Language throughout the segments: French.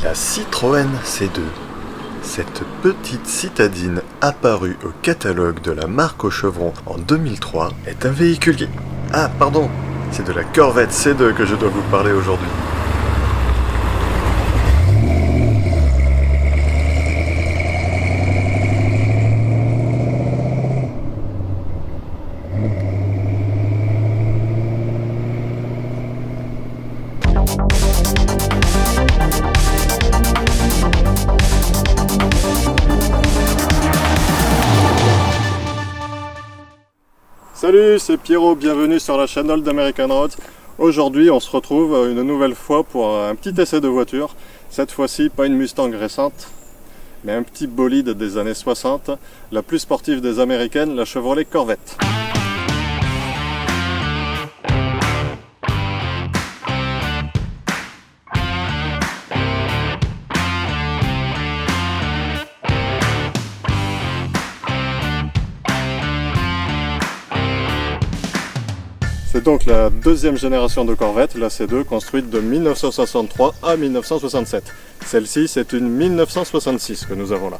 La Citroën C2. Cette petite citadine apparue au catalogue de la marque au chevron en 2003 est un véhicule qui... Ah pardon, c'est de la Corvette C2 que je dois vous parler aujourd'hui. Salut, c'est Pierrot, bienvenue sur la chaîne d'American Roads. Aujourd'hui, on se retrouve une nouvelle fois pour un petit essai de voiture. Cette fois-ci, pas une Mustang récente, mais un petit bolide des années 60, la plus sportive des américaines, la Chevrolet Corvette. C'est donc la deuxième génération de Corvette, la C2, construite de 1963 à 1967. Celle-ci, c'est une 1966 que nous avons là.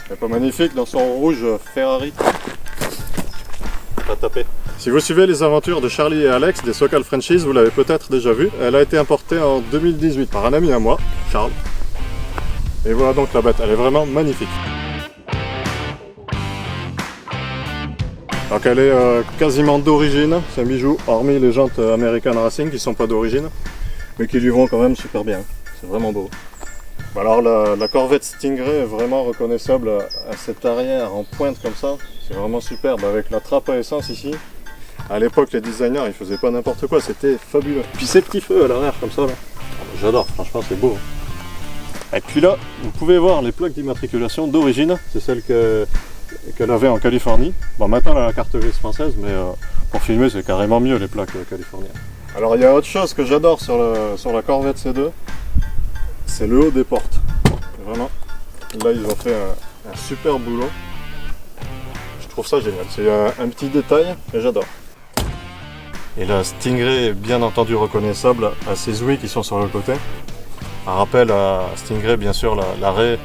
Elle est pas magnifique dans son rouge Ferrari. Pas tapé. Si vous suivez les aventures de Charlie et Alex des Sokal Frenchies, vous l'avez peut-être déjà vu. Elle a été importée en 2018 par un ami à moi, Charles. Et voilà donc la bête, elle est vraiment magnifique. Donc elle est quasiment d'origine, c'est un bijou, hormis les jantes American Racing qui sont pas d'origine, mais qui lui vont quand même super bien, c'est vraiment beau. Alors la Corvette Stingray est vraiment reconnaissable à cet arrière en pointe comme ça, c'est vraiment superbe avec la trappe à essence ici. À l'époque les designers ils faisaient pas n'importe quoi, c'était fabuleux. Puis ces petits feux à l'arrière comme ça là, j'adore, franchement c'est beau. Et puis là, vous pouvez voir les plaques d'immatriculation d'origine, c'est celle qu'elle avait en Californie. Bon, maintenant elle a la carte grise française, mais pour filmer c'est carrément mieux les plaques californiennes. Alors il y a autre chose que j'adore sur la Corvette C2, c'est le haut des portes. Vraiment, là ils ont fait un super boulot. Je trouve ça génial, c'est un petit détail et j'adore. Et la Stingray est bien entendu reconnaissable à ces ouïes qui sont sur le côté. Un rappel à Stingray bien sûr l'arrêt.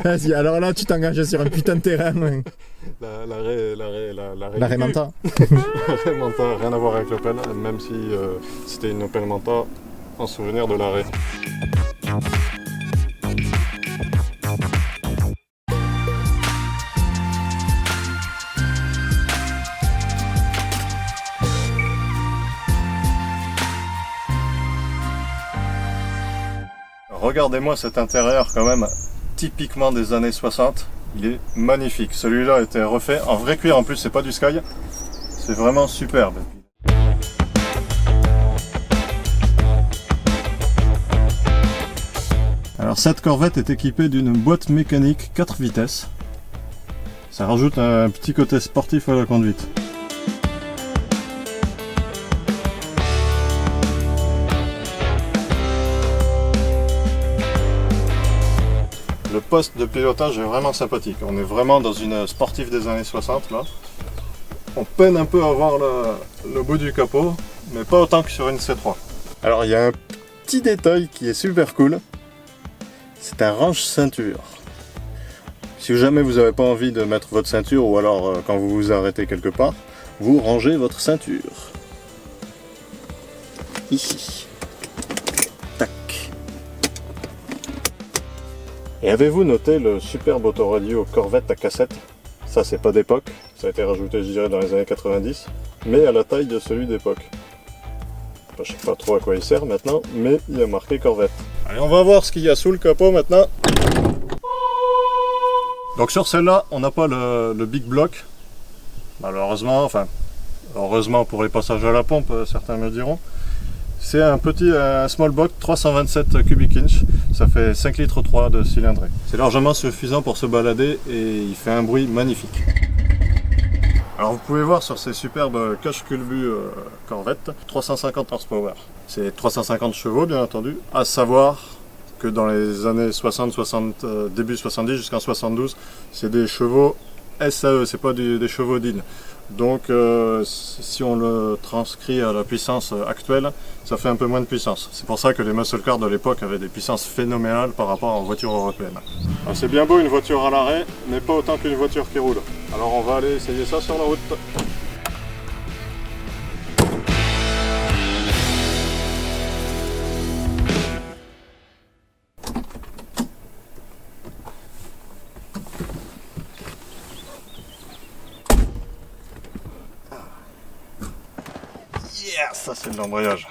Vas-y, alors là tu t'engages sur un putain de terrain. L'arrêt Manta. L'arrêt Manta, rien à voir avec l'Opel, même si c'était une Opel Manta en souvenir de l'arrêt. Regardez-moi cet intérieur quand même, typiquement des années 60, il est magnifique. Celui-là a été refait en vrai cuir en plus, c'est pas du Sky, c'est vraiment superbe. Alors cette Corvette est équipée d'une boîte mécanique 4 vitesses, ça rajoute un petit côté sportif à la conduite. Le poste de pilotage est vraiment sympathique, on est vraiment dans une sportive des années 60 là. On peine un peu à voir le bout du capot, mais pas autant que sur une C3. Alors il y a un petit détail qui est super cool, c'est un range-ceinture. Si jamais vous n'avez pas envie de mettre votre ceinture, ou alors quand vous vous arrêtez quelque part, vous rangez votre ceinture. Ici. Et avez-vous noté le superbe autoradio Corvette à cassette? Ça c'est pas d'époque, ça a été rajouté je dirais dans les années 90, mais à la taille de celui d'époque. Je sais pas trop à quoi il sert maintenant, mais il y a marqué Corvette. Allez, on va voir ce qu'il y a sous le capot maintenant. Donc sur celle-là, on n'a pas le big block, malheureusement, enfin, heureusement pour les passages à la pompe, certains me diront. C'est un petit small block 327 cubic inch, ça fait 5 litres 3 de cylindrée. C'est largement suffisant pour se balader et il fait un bruit magnifique. Alors vous pouvez voir sur ces superbes cache-culbus Corvette, 350 horsepower. C'est 350 chevaux bien entendu, à savoir que dans les années 60, début 70 jusqu'en 72, c'est des chevaux SAE, c'est pas des chevaux d'Inn. Donc si on le transcrit à la puissance actuelle, ça fait un peu moins de puissance. C'est pour ça que les muscle cars de l'époque avaient des puissances phénoménales par rapport aux voitures européennes. C'est bien beau une voiture à l'arrêt, mais pas autant qu'une voiture qui roule. Alors on va aller essayer ça sur la route. Yeah, ça c'est de l'embrayage.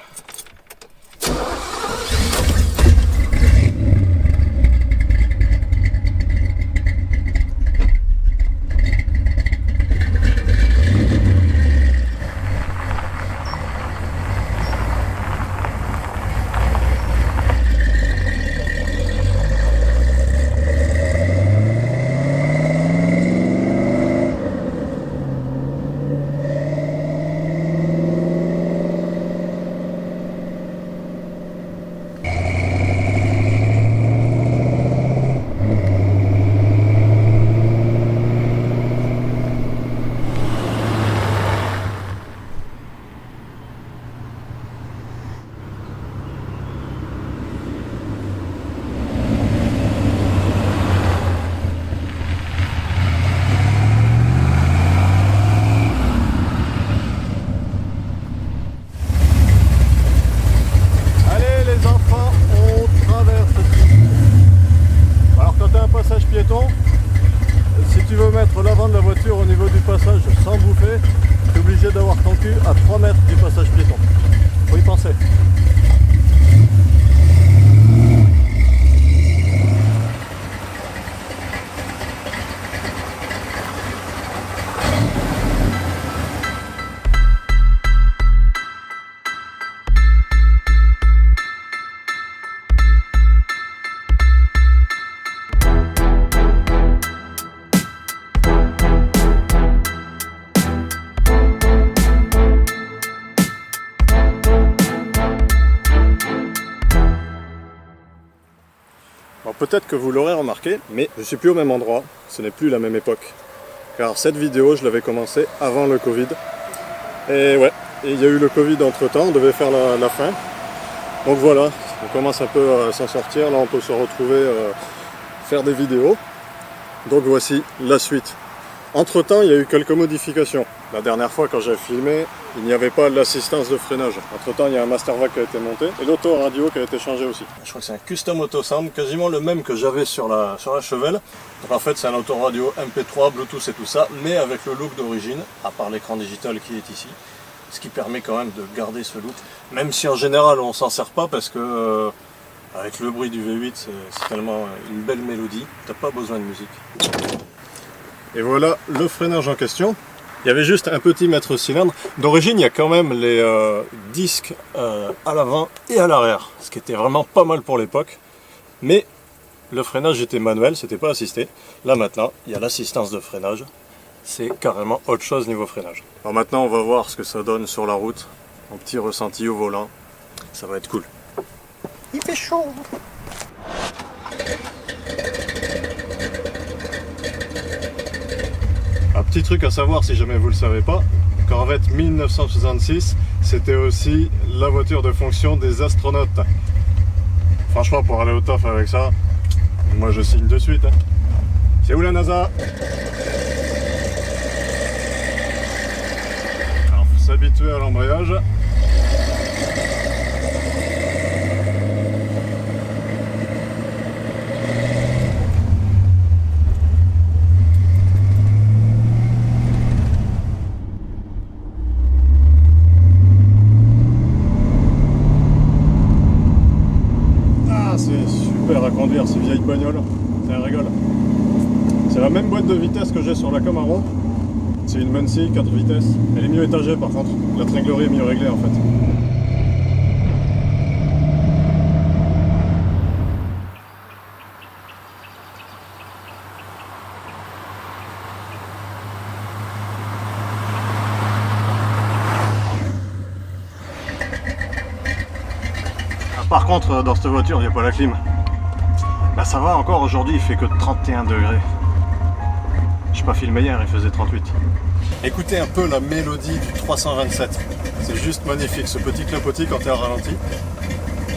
Si tu veux mettre l'avant de la voiture au niveau du passage sans bouffer, tu es obligé d'avoir ton cul à 3 mètres du passage piéton. Faut y penser. Alors peut-être que vous l'aurez remarqué, mais je ne suis plus au même endroit, ce n'est plus la même époque. Car cette vidéo, je l'avais commencée avant le Covid. Et ouais, il y a eu le Covid entre temps, on devait faire la fin. Donc voilà, on commence un peu à s'en sortir, là on peut se retrouver, faire des vidéos. Donc voici la suite. Entre temps, il y a eu quelques modifications. La dernière fois quand j'ai filmé, il n'y avait pas l'assistance de freinage. Entre temps, il y a un Mastervac qui a été monté et l'autoradio qui a été changé aussi. Je crois que c'est un custom autosound, quasiment le même que j'avais sur la chevelle. Donc en fait, c'est un autoradio MP3, Bluetooth et tout ça, mais avec le look d'origine, à part l'écran digital qui est ici. Ce qui permet quand même de garder ce look. Même si en général, on s'en sert pas parce que avec le bruit du V8, c'est tellement une belle mélodie. T'as pas besoin de musique. Et voilà le freinage en question. Il y avait juste un petit mètre cylindre. D'origine, il y a quand même les disques à l'avant et à l'arrière, ce qui était vraiment pas mal pour l'époque. Mais le freinage était manuel, c'était pas assisté. Là maintenant, il y a l'assistance de freinage. C'est carrément autre chose niveau freinage. Alors maintenant, on va voir ce que ça donne sur la route. Un petit ressenti au volant. Ça va être cool. Il fait chaud. Un petit truc à savoir si jamais vous le savez pas, Corvette 1966, c'était aussi la voiture de fonction des astronautes. Franchement, pour aller au taf avec ça, moi je signe de suite. C'est où la NASA? Alors, faut s'habituer à l'embrayage. À conduire ces vieilles bagnoles, c'est un régal. C'est la même boîte de vitesse que j'ai sur la Camaro. C'est une Muncie 4 vitesses. Elle est mieux étagée par contre. La tringlerie est mieux réglée en fait. Par contre, dans cette voiture, il n'y a pas la clim. Bah ça va encore, aujourd'hui il fait que 31 degrés. Je j'ai pas filmé hier, il faisait 38. Écoutez un peu la mélodie du 327. C'est juste magnifique, ce petit clapotis quand t'es à ralenti.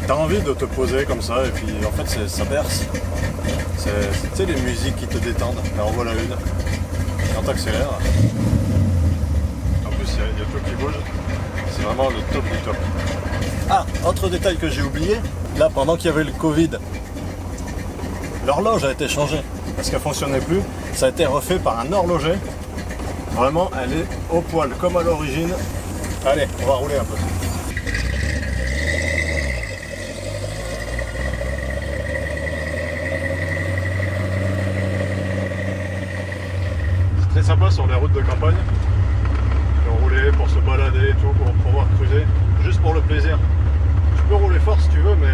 T'as envie de te poser comme ça et puis en fait ça berce. C'est tu sais les musiques qui te détendent. Là en voilà une. Quand t'accélères. En plus il y a tout qui bouge. C'est vraiment le top du top. Ah, autre détail que j'ai oublié. Là pendant qu'il y avait le Covid, l'horloge a été changée parce qu'elle fonctionnait plus. Ça a été refait par un horloger. Vraiment elle est au poil comme à l'origine. Allez, on va rouler un peu. C'est très sympa sur les routes de campagne. On roulait pour se balader et tout, pour pouvoir cruiser, juste pour le plaisir. Tu peux rouler fort si tu veux, mais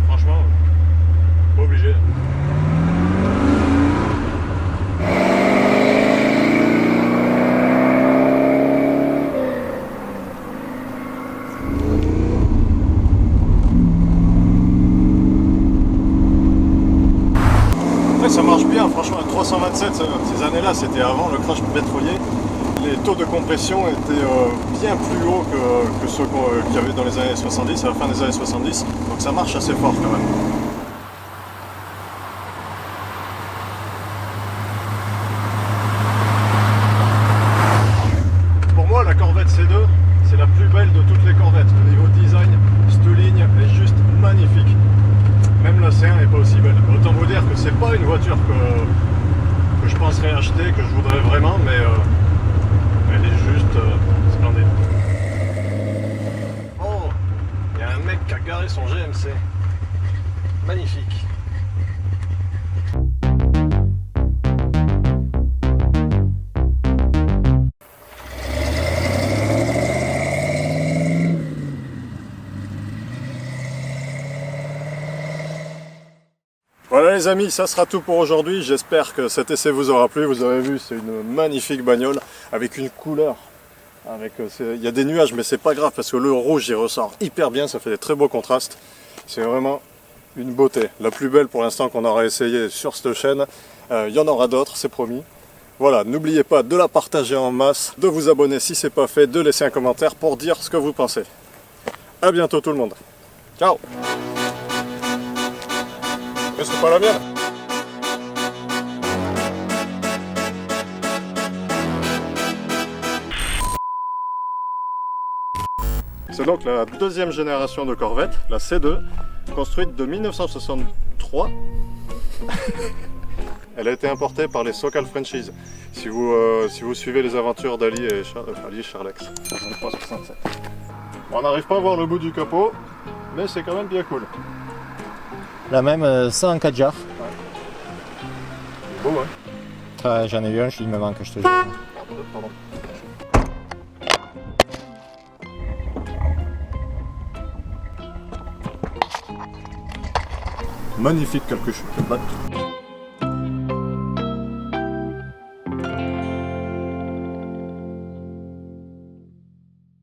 franchement, pas obligé. Ça marche bien, franchement, le 327, ces années-là, c'était avant le crash pétrolier. Les taux de compression étaient bien plus hauts que ceux qu'il y avait dans les années 70, à la fin des années 70. Donc ça marche assez fort quand même. Pour moi, la Corvette C2, c'est la plus belle de toutes les Corvettes. Au niveau design, cette ligne est juste magnifique. Même la C1 n'est pas aussi belle. Autant vous dire que c'est pas une voiture que je penserais acheter, que je voudrais vraiment, mais elle est juste splendide. Oh, il y a un mec qui a garé son GMC. Magnifique. Voilà les amis, ça sera tout pour aujourd'hui. J'espère que cet essai vous aura plu. Vous avez vu, c'est une magnifique bagnole avec une couleur. Il y a des nuages, mais c'est pas grave parce que le rouge il ressort hyper bien. Ça fait des très beaux contrastes. C'est vraiment une beauté. La plus belle pour l'instant qu'on aura essayé sur cette chaîne. Il y en aura d'autres, c'est promis. Voilà, n'oubliez pas de la partager en masse, de vous abonner si c'est pas fait, de laisser un commentaire pour dire ce que vous pensez. A bientôt tout le monde. Ciao. C'est pas la mienne. C'est donc la deuxième génération de Corvette, la C2, construite de 1963. Elle a été importée par les Sokal Franchise. Si vous suivez les aventures d'Ali et Charlex. 63-67. On n'arrive pas à voir le bout du capot, mais c'est quand même bien cool. La même, ça en 4 jars. Beau, ouais. J'en ai eu un, il me manque, je te jure. Pardon. Magnifique quelque chose.